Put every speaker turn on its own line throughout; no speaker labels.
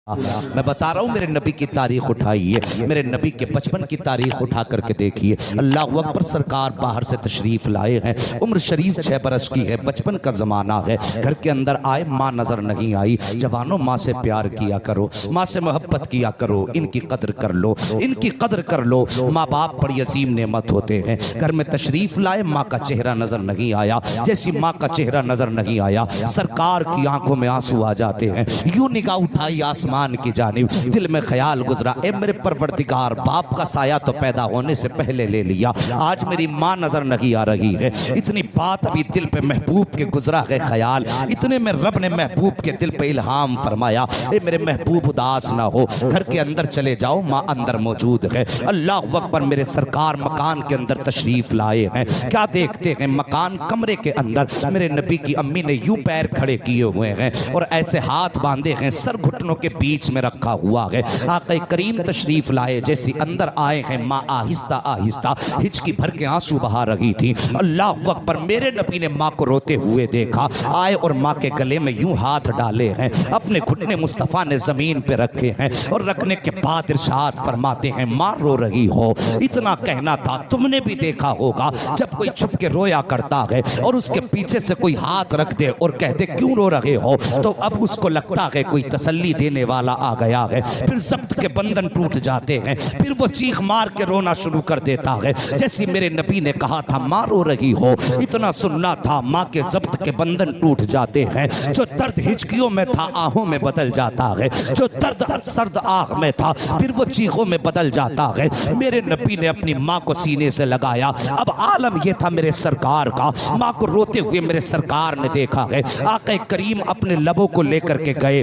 मैं बता रहा हूँ, मेरे नबी की तारीख उठाइए, मेरे नबी के बचपन की तारीख उठा करके देखिए। अल्लाह अकबर, सरकार बाहर से तशरीफ लाए हैं, उम्र शरीफ 6 बरस की है, बचपन का ज़माना है। घर के अंदर आए, माँ नज़र नहीं आई। जवानों, माँ से प्यार किया करो, माँ से मोहब्बत किया करो, इनकी कदर कर लो, इनकी कदर कर लो। माँ बाप बड़ी अजीम नेमत होते हैं। घर में तशरीफ लाए, माँ का चेहरा नजर नहीं आया। जैसी माँ का चेहरा नजर नहीं आया, सरकार की आंखों में आंसू आ जाते हैं। यूं निगाह उठाई आसमान की जानिब, दिल में ख्याल गुजरा, ए मेरे परवरदिगार, बाप का साया तो पैदा होने से पहले ले लिया, आज मेरी माँ नजर नहीं आ रही है। इतनी बात अभी दिल पे महबूब के गुजरा है ख्याल, इतने में रब ने महबूब के दिल पे इल्हाम फरमाया, ए मेरे महबूब उदास ना हो, घर के अंदर चले जाओ, माँ अंदर मौजूद है। अल्लाह अकबर, मेरे सरकार मकान के अंदर तशरीफ लाए हैं। क्या देखते हैं, मकान कमरे के अंदर मेरे नबी की अम्मी ने यूं पैर खड़े किए हुए हैं और ऐसे हाथ बांधे हैं, सर घुटनों के बीच में रखा हुआ है। आक़ा करीम तशरीफ लाए, जैसे अंदर आए हैं, माँ आहिस्ता आहिस्ता हिचकी भर के आंसू बहा रही थी। अल्लाह अकबर, मेरे नबी ने माँ को रोते हुए देखा, आए और माँ के गले में यूं हाथ डाले हैं, अपने घुटने मुस्तफ़ा ने जमीन पे रखे हैं और रखने के बाद इरशाद फरमाते हैं, माँ रो रही हो। इतना कहना था, तुमने भी देखा होगा जब कोई छुप के रोया करता है और उसके पीछे से कोई हाथ रख दे और कह दे क्यों रो रहे हो, तो अब उसको लगता है कोई तसल्ली देने वाला आ गया है। फिर ज़ब्त के बंधन टूट जाते हैं, फिर वो चीख मार के रोना शुरू कर देता है। जैसे मेरे नबी ने कहा था, माँ रो रही हो, इतना सुनना था, माँ के ज़ब्त के बंधन टूट जाते हैं। जो दर्द हिचकियों में था आहों में बदल जाता है, जो दर्द सर्द आह में था फिर वो चीखों में बदल जाता है। मेरे नबी ने अपनी माँ को सीने से लगाया। अब आलम यह था मेरे सरकार का, माँ को रोते हुए मेरे सरकार ने देखा है। आक़ा करीम अपने लबों को लेकर के गए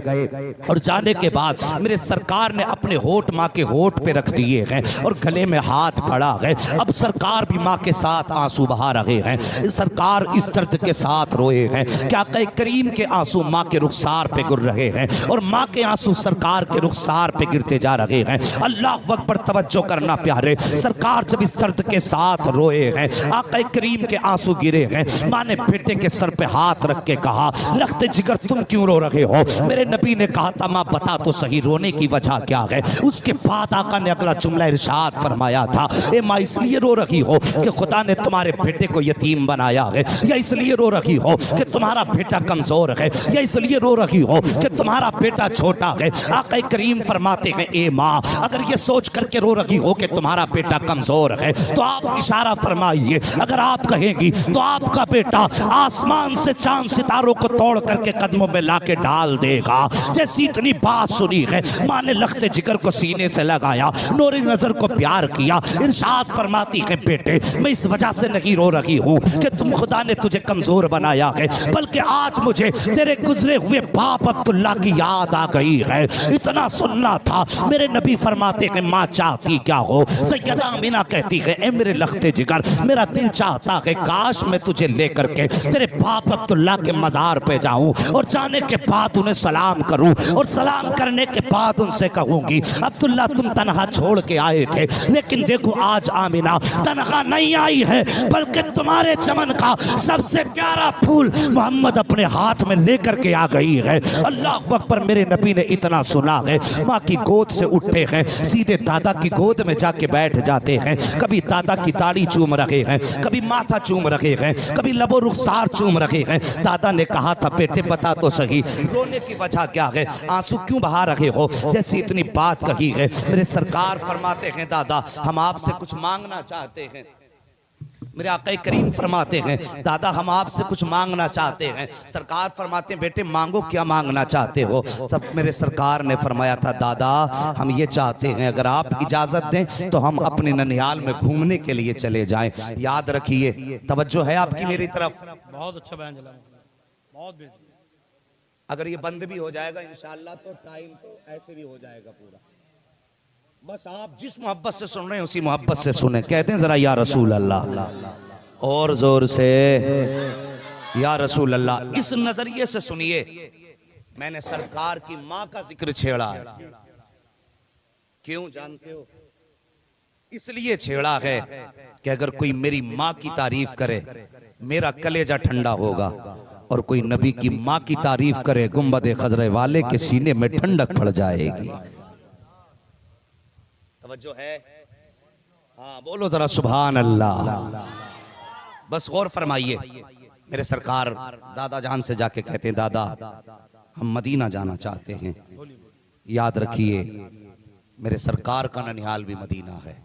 और जाने के बाद मेरे सरकार ने अपने होठ माँ के होठ पे रख दिए हैं और गले में हाथ पड़ा है। अब सरकार भी माँ के साथ आंसू बहा रहे हैं, सरकार इस दर्द के साथ रोए हैं। क्या करीम के आंसू माँ के रुखसार पे गिर रहे हैं और माँ के आंसू सरकार के रुखसार पे गिरते जा रहे हैं। अल्लाह अकबर, तवज्जो करना प्यारे, सरकार जब इस दर्द के साथ रोए हैं, आक़ा करीम के आंसू गिरे हैं, माँ ने बेटे के सर पे हाथ रख के कहा, रख्ते जिगर तुम क्यों रो रहे हो। मेरे नबी ने कहा था, माँ बता तो सही रोने की वजह क्या है। उसके बाद आका ने अगला जुमला इरशाद फरमाया था, ए माँ इसलिए रो रही हो कि खुदा ने तुम्हारे बेटे को यतीम बनाया है, या इसलिए रो रही हो कि तुम्हारा बेटा कमजोर है, या इसलिए रो रही हो कि तुम्हारा बेटा छोटा है। आका करीम फरमाते हैं, ए माँ अगर ये सोच करके रो रही हो कि तुम्हारा बेटा कमजोर है तो आप इशारा फरमाइए, अगर आप कहेंगी तो आपका बेटा आसमान से चांद सितारों को तोड़ करके कदमों में लाके डाल देगा। जैसी इतनी बात सुनी है, माँ ने लख्ते जिगर को सीने से लगाया, नूरी नजर को प्यार किया, इरशाद फरमाती है, बेटे मैं इस वजह से नहीं रो रही हूँ कि तुम खुदा ने तुझे कमजोर बनाया है, बल्कि आज मुझे तेरे गुजरे हुए बाप अब्दुल्ला की याद आ गई है। इतना सुनना था। मेरे नबी फरमाते हैं, माँ चाहती क्या हो। सैयदा आमिना कहती है, ए मेरे लख्ते जिगर, मेरा दिल चाहता है काश मैं तुझे लेकर के तेरे बाप अब्दुल्ला के मजार पे जाऊं और जाने के बाद उन्हें सलाम करूं और सलाम करने के बाद उनसे कहूंगी, अब्दुल्ला तुम तनहा छोड़ के आए थे, लेकिन देखो आज आमिना तनहा नहीं आई है, बल्कि तुम्हारे चमन का सबसे प्यारा फूल मोहम्मद अपने हाथ में लेकर के आ गई है। अल्लाह अकबर, मेरे नबी ने इतना सुना है, माँ की गोद से उठे हैं, सीधे दादा की गोद में जाके बैठ जाते हैं। कभी दादा की दाढ़ी चूम रहे हैं, कभी माथा चूम रहे हैं, कभी लबो रुखसार चूम रहे हैं। दादा ने कहा था, बेटे बता तो सही रोने की वजह क्या है, आंसू क्यों बहा रहे हो। जैसी इतनी बात कही है, मेरे सरकार फरमाते हैं, दादा हम आपसे कुछ मांगना चाहते हैं। मेरे आका करीम फरमाते हैं, दादा हम आपसे कुछ मांगना चाहते हैं। सरकार फरमाते हैं, बेटे मांगो, क्या मांगना चाहते हो। सब मेरे सरकार ने फरमाया था, दादा हम ये चाहते हैं अगर आप इजाजत दें तो हम अपने ननिहाल में घूमने के लिए चले जाएं। याद रखिए, तवज्जो है आपकी मेरी तरफ।
बहुत अच्छा बयान चला, बहुत बेहतरीन।
अगर ये बंद भी हो जाएगा इंशाअल्लाह तो टाइम तो ऐसे भी हो जाएगा पूरा। बस आप जिस मोहब्बत से सुन रहे हैं उसी मोहब्बत से सुने। कहते हैं जरा या रसूल अल्लाह, और जोर से या रसूल अल्लाह। इस नजरिए से सुनिए, मैंने सरकार की माँ का जिक्र छेड़ा है। क्यों जानते हो? इसलिए छेड़ा है कि अगर कोई मेरी माँ की तारीफ करे मेरा कलेजा ठंडा होगा, और कोई नबी की माँ की तारीफ करे, गुंबद खजरे वाले के सीने में ठंडक पड़ जाएगी। तवज्जो है? हाँ बोलो जरा सुभान अल्लाह। बस गौर फरमाइए, मेरे सरकार दादा जान से जाके कहते हैं, दादा हम मदीना जाना चाहते हैं। याद रखिए मेरे सरकार का ननिहाल भी मदीना है,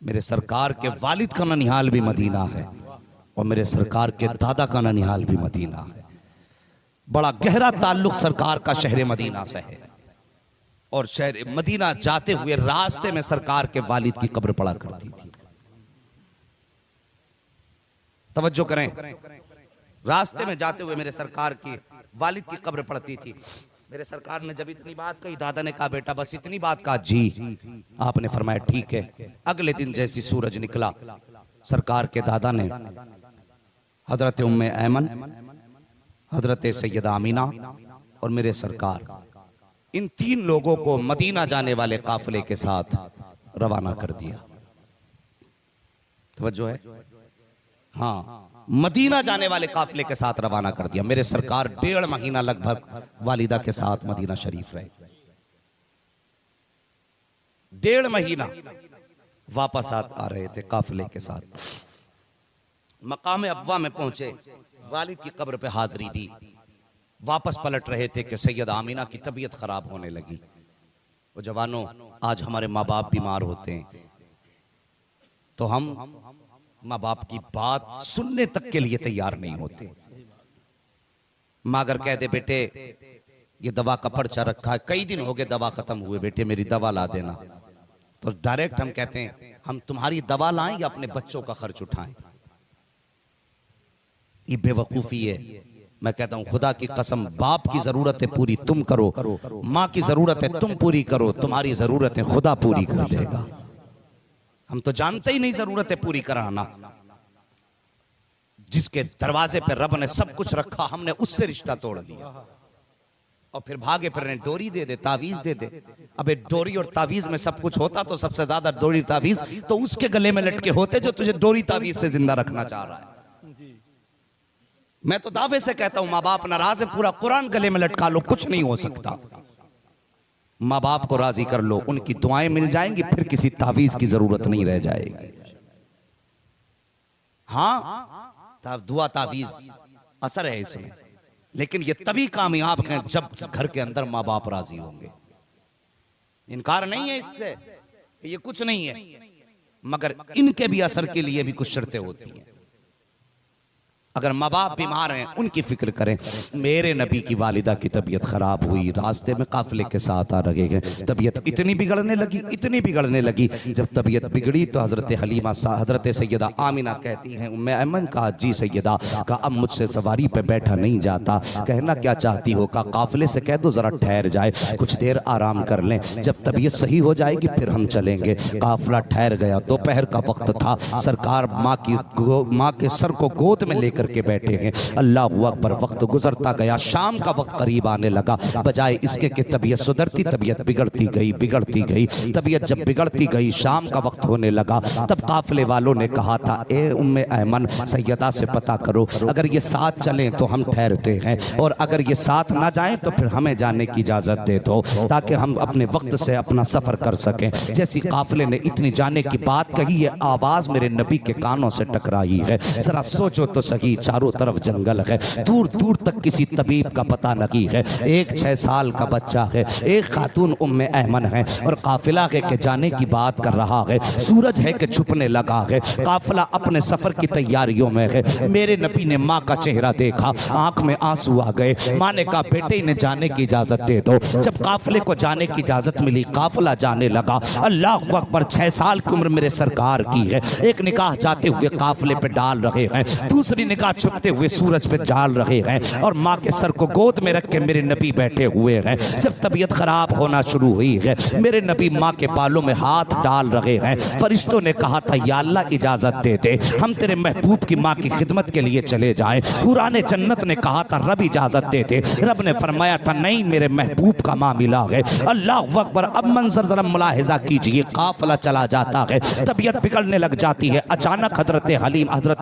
मेरे सरकार के वालिद का ननिहाल भी मदीना है, और मेरे सरकार के दादा का ननिहाल भी मदीना है। बड़ा गहरा ताल्लुक सरकार का शहर मदीना से है। और शहर मदीना जाते हुए रास्ते में सरकार के वालिद की कब्र पड़ा करती थी। तवज्जो करें, रास्ते में जाते हुए मेरे सरकार की वालिद की कब्र पड़ती थी। मेरे सरकार ने जब इतनी बात कही, दादा ने कहा बेटा बस इतनी बात कहा? जी। आपने फरमाया ठीक है। अगले दिन जैसी सूरज निकला, सरकार के दादा ने हजरत उम्मे ऐमन, हजरत सैयदा आमीना और मेरे सरकार, इन तीन लोगों को मदीना जाने वाले काफिले के साथ रवाना कर दिया। तवज्जो है? हाँ, मदीना जाने वाले काफिले के साथ रवाना कर दिया। मेरे सरकार 1.5 महीना लगभग वालिदा के साथ मदीना शरीफ रहे। 1.5 महीना वापस आ रहे थे काफिले के साथ। मकाम अब्वा में पहुंचे, वालिद की कब्र पे हाजिरी दी। वापस पलट रहे थे कि सैयदा आमीना की तबीयत खराब होने लगी। वो जवानों, आज हमारे माँ बाप बीमार होते हैं तो हम माँ बाप की बात सुनने तक के लिए तैयार नहीं होते। माँ अगर कह दे बेटे ये दवा का पर्चा रखा है, कई दिन हो गए दवा खत्म हुए, बेटे मेरी दवा ला देना, तो डायरेक्ट हम कहते हैं हम तुम्हारी दवा लाएं या अपने बच्चों का खर्च उठाएं। ये बेवकूफी है। मैं कहता हूं खुदा की कसम, बाप की जरूरतें पूरी तुम करो, माँ की जरूरतें तुम पूरी करो, तुम्हारी जरूरतें खुदा पूरी कर देगा। हम तो जानते ही नहीं जरूरतें पूरी कराना। जिसके दरवाजे पे रब ने सब कुछ रखा, हमने उससे रिश्ता तोड़ दिया और फिर भागे फिर डोरी दे दे, तावीज दे दे। अबे डोरी और तावीज में सब कुछ होता तो सबसे ज्यादा डोरी तावीज तो उसके गले में लटके होते जो तुझे डोरी तावीज से जिंदा रखना चाह रहा है। मैं तो दावे से कहता हूं माँ बाप नाराज है, पूरा कुरान गले में लटका लो, कुछ नहीं हो सकता। माँ बाप को राजी कर लो, उनकी दुआएं मिल जाएंगी, फिर किसी तावीज की जरूरत नहीं रह जाएगी। हाँ, दुआ तावीज असर है इसमें, लेकिन ये तभी कामयाब हैं जब घर के अंदर माँ बाप राजी होंगे। इनकार नहीं है इससे, ये कुछ नहीं है, मगर इनके भी असर के लिए भी कुछ शर्तें होती हैं। अगर माँ बाप बीमार हैं उनकी फिक्र करें। मेरे नबी की वालिदा की तबीयत खराब हुई, रास्ते में काफिले के साथ आ रहे हैं, तबीयत इतनी बिगड़ने लगी। जब तबीयत बिगड़ी तो हजरत हलीमा हजरत सैयदा आमीना कहती हैं, उम्मे ऐमन कहा जी सैयदा, का अब मुझसे सवारी पे बैठा नहीं जाता, कहना क्या चाहती हो? का काफिले से कह दो जरा ठहर जाए, कुछ देर आराम कर लें, जब तबीयत सही हो जाएगी फिर हम चलेंगे। काफिला ठहर गया। दोपहर का वक्त था। सरकार माँ के सर को गोद में लेकर के बैठे हैं। अल्लाह अकबर। वक्त गुजरता गया, शाम का वक्त करीब आने लगा। बजाय इसके कि तबीयत सुधरती, तबीयत बिगड़ती गई। तबीयत जब बिगड़ती गई, शाम का वक्त होने लगा, तब काफिले वालों ने कहा था, ए उम्मे ऐमन, सैयदा से पता करो, अगर ये साथ चलें तो हम ठहरते हैं, और अगर ये साथ ना जाएं तो फिर हमें जाने की इजाजत दे दो, ताकि हम अपने वक्त से अपना सफर कर सकें। जैसी काफिले ने इतनी जाने की बात कही है, आवाज मेरे नबी के कानों से टकराई है। जरा सोचो तो सही, चारों तरफ जंगल है, दूर दूर तक किसी तबीब का पता नहीं है, एक 6 साल का बच्चा है, एक खातून उम्मे ऐमन है, और काफिला है कि जाने की बात कर रहा है, सूरज है कि छुपने लगा है, काफिला अपने सफर की तैयारियों में है। मेरे नबी ने माँ का चेहरा देखा, आंख में आंसू आ गए। माँ ने कहा, बेटे इन्हें जाने की इजाजत दे दो। जब काफिले को जाने की इजाजत मिली, काफिला जाने लगा। अल्लाह अकबर। 6 साल की उम्र मेरे सरकार की है। एक निगाह जाते हुए काफिले पे डाल रहे हैं, दूसरी निगाह छुपते हुए सूरज पे डाल रहे हैं, और माँ के सर को गोद में रख के मेरे नबी बैठे हुए हैं। जब तबीयत खराब होना शुरू हुई है, मेरे नबी माँ के बालों में हाथ डाल रहे हैं। फरिश्तों ने कहा था, या अल्लाह इजाजत दे दे, हम तेरे महबूब की माँ की खिदमत के लिए चले जाएं। पुराने जन्नत ने कहा था, रब इजाजत दे दे। रब ने फरमाया था, नहीं, मेरे महबूब का मामला है। अल्लाह अकबर। अब मंजर जरा मुलाहिजा कीजिए, काफिला चला जाता है, तबीयत बिगड़ने लग जाती है। अचानक हजरत हलीम, हजरत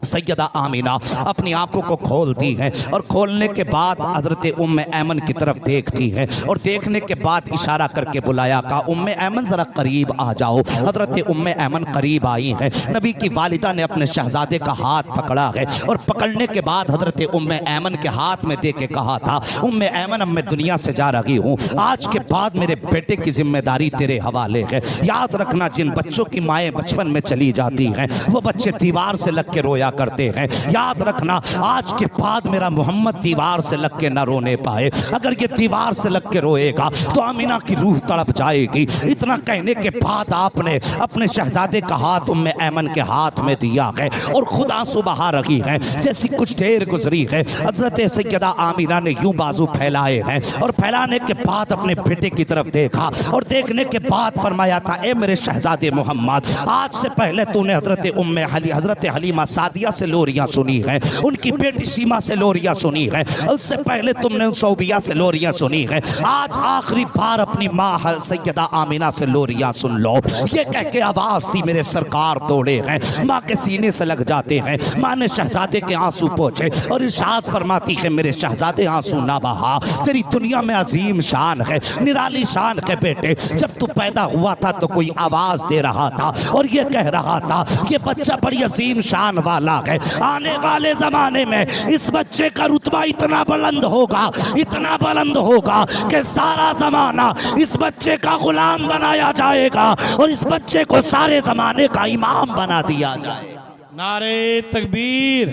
सैयदा आमीना अपनी आंखों को खोलती है और खोलने के बाद हजरत उम्मे ऐमन की तरफ देखती है और देखने के बाद इशारा करके बुलाया, कहा उम्मे ऐमन जरा करीब आ जाओ। हजरत उम्मे ऐमन करीब आई है। नबी की वालिदा ने अपने शहजादे का हाथ पकड़ा है और पकड़ने के बाद हजरत उम्मे ऐमन के हाथ में दे के कहा था, उम्मे ऐमन अब मैं दुनिया से जा रही हूँ, आज के बाद मेरे बेटे की जिम्मेदारी तेरे हवाले है। याद रखना, जिन बच्चों की माएँ बचपन में चली जाती हैं वो बच्चे दीवार से लग के रोया करते हैं। याद रखना, आज के बाद मेरा मोहम्मद दीवार से लग के न रोने पाए। अगर ये दीवार से लग के रोएगा तो आमीना की रूह तड़प जाएगी। इतना कहने के बाद आपने अपने शहजादे का हाथ उम्मे ऐमन के हाथ में दिया है और खुद आंसू बहा रही है। जैसी कुछ देर गुजरी है, हजरत सैयदा आमीना ने यूं बाजू फैलाए हैं और फैलाने के बाद अपने बेटे की तरफ देखा और देखने के बाद फरमाया था, ए मेरे शहजादे मोहम्मद, आज से पहले तूने हजरत हलीमा सादिया से लोरियां सुनी है, उनकी बेटी सीमा से लोरियां सुनी है, उससे पहले तुमने सौबिया से लोरियां सुनी है। आज आखिरी बार अपनी माँ सैयदा आमीना से लोरियां सुन लो। ये कह के आवाज थी, मेरे सरकार दौड़े हैं, माँ के सीने से लग जाते हैं। माँ ने शहजादे के आंसू पोंछे और इरशाद फरमाती है, मेरे शहजादे आंसू ना बहा, तेरी दुनिया में अजीम शान है, निराली शान है बेटे। जब तू पैदा हुआ था तो कोई आवाज दे रहा था और ये कह रहा था, ये बच्चा बड़ी अजीम शान वाला है, आने वाले जमाने में इस बच्चे का रुतबा इतना बुलंद होगा, इतना बुलंद होगा कि सारा जमाना इस बच्चे का गुलाम बनाया जाएगा और इस बच्चे को सारे जमाने का इमाम बना दिया जाएगा।
नारे तकबीर,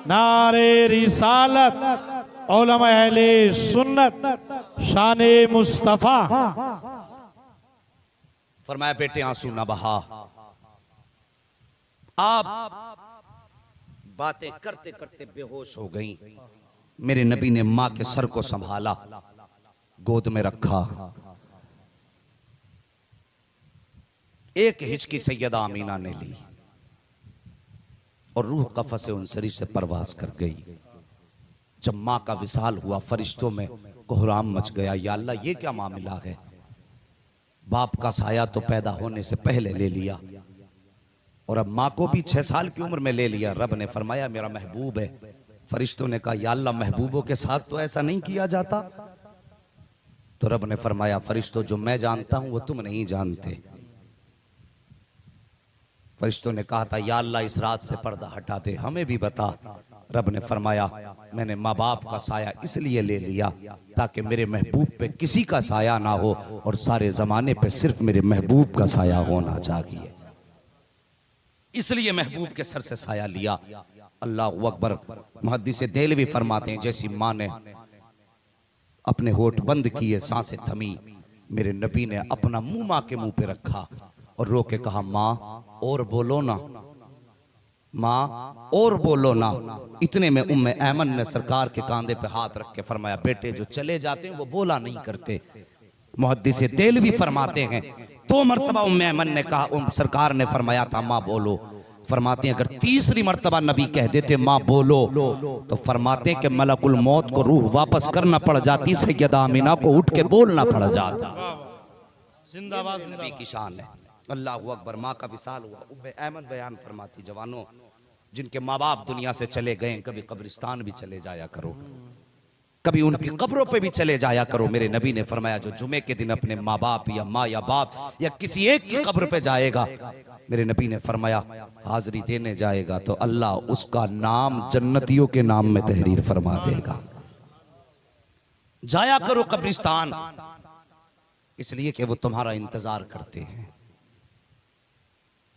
नारे रिसालत, उलमा अहले सुन्नत, शाने मुस्तफा।
फरमाया, बेटे आंसू ना बहा। आप बातें करते करते बेहोश हो गई। मेरे नबी ने मां के सर को संभाला, गोद में रखा, एक हिचकी सैयदा आमीना ने ली और रूह कफ़स उनसरी से परवास कर गई। जब मां का विसाल हुआ, फरिश्तों में कोहराम मच गया। या अल्लाह, ये क्या मामला है? बाप का साया तो पैदा होने से पहले ले लिया और अब माँ को भी 6 साल की उम्र में ले लिया। रब ने फरमाया, मेरा महबूब है। फरिश्तों ने कहा, या अल्लाह, महबूबों के साथ तो ऐसा नहीं किया जाता। तो रब ने फरमाया, फरिश्तों, जो मैं जानता हूं वो तुम नहीं जानते। फरिश्तों ने कहा था, या अल्लाह, इस रात से पर्दा हटा दे, हमें भी बता। रब ने फरमाया, मैंने माँ बाप का साया इसलिए ले लिया ताकि मेरे महबूब पे किसी का साया ना हो और सारे जमाने पे सिर्फ मेरे महबूब का साया होना चाहिए, इसलिए महबूब के सर से साया लिया। अल्लाह अकबर। मुहद्दिस देहलवी फरमाते हैं, जैसी माँ ने अपने होठ बंद किए, सांसें थमी, मेरे नबी ने अपना मुंह माँ के मुंह पे रखा और रो के कहा, माँ और बोलो ना, माँ और बोलो ना। इतने में उम्मे ऐमन ने सरकार के कांधे पे हाथ रख के फरमाया, बेटे जो चले जाते हैं वो बोला नहीं करते। मुहद्दिस देहलवी फरमाते हैं, 2 मरतबा उम्मे ऐमन ने कहा, सरकार ने फरमाया था माँ बोलो। फरमाते हैं, अगर तीसरी मरतबा नबी कह देते माँ बोलो तो फरमाते हैं कि मलकुल मौत को रूह वापस करना पड़ जाती, सैयदा आमीना को उठ के बोलना पड़ जाता।
जिंदाबाद
नबी की शान है। अल्लाह अकबर। माँ का विसाल हुआ। उम्मे ऐमन बयान फरमाती, जवानों, जिनके माँ बाप दुनिया से चले गए, कभी कब्रिस्तान भी चले जाया करो, कभी उनकी कब्रों पे भी चले जाया करो। मेरे नबी ने फरमाया, जो जुमे के दिन अपने माँ बाप या माँ या बाप या किसी एक की कब्र पे जाएगा, मेरे नबी ने फरमाया हाजिरी देने जाएगा तो अल्लाह उसका नाम जन्नतियों के नाम में तहरीर फरमा देगा। जाया करो कब्रिस्तान, इसलिए कि वो तुम्हारा इंतजार करते हैं।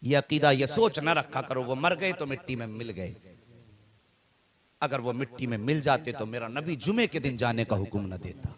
यह अकीदा, यह सोच न रखा करो वो मर गए तो मिट्टी में मिल गए। अगर वो मिट्टी में मिल जाते तो मेरा नबी जुमे के दिन जाने का हुक्म न देता।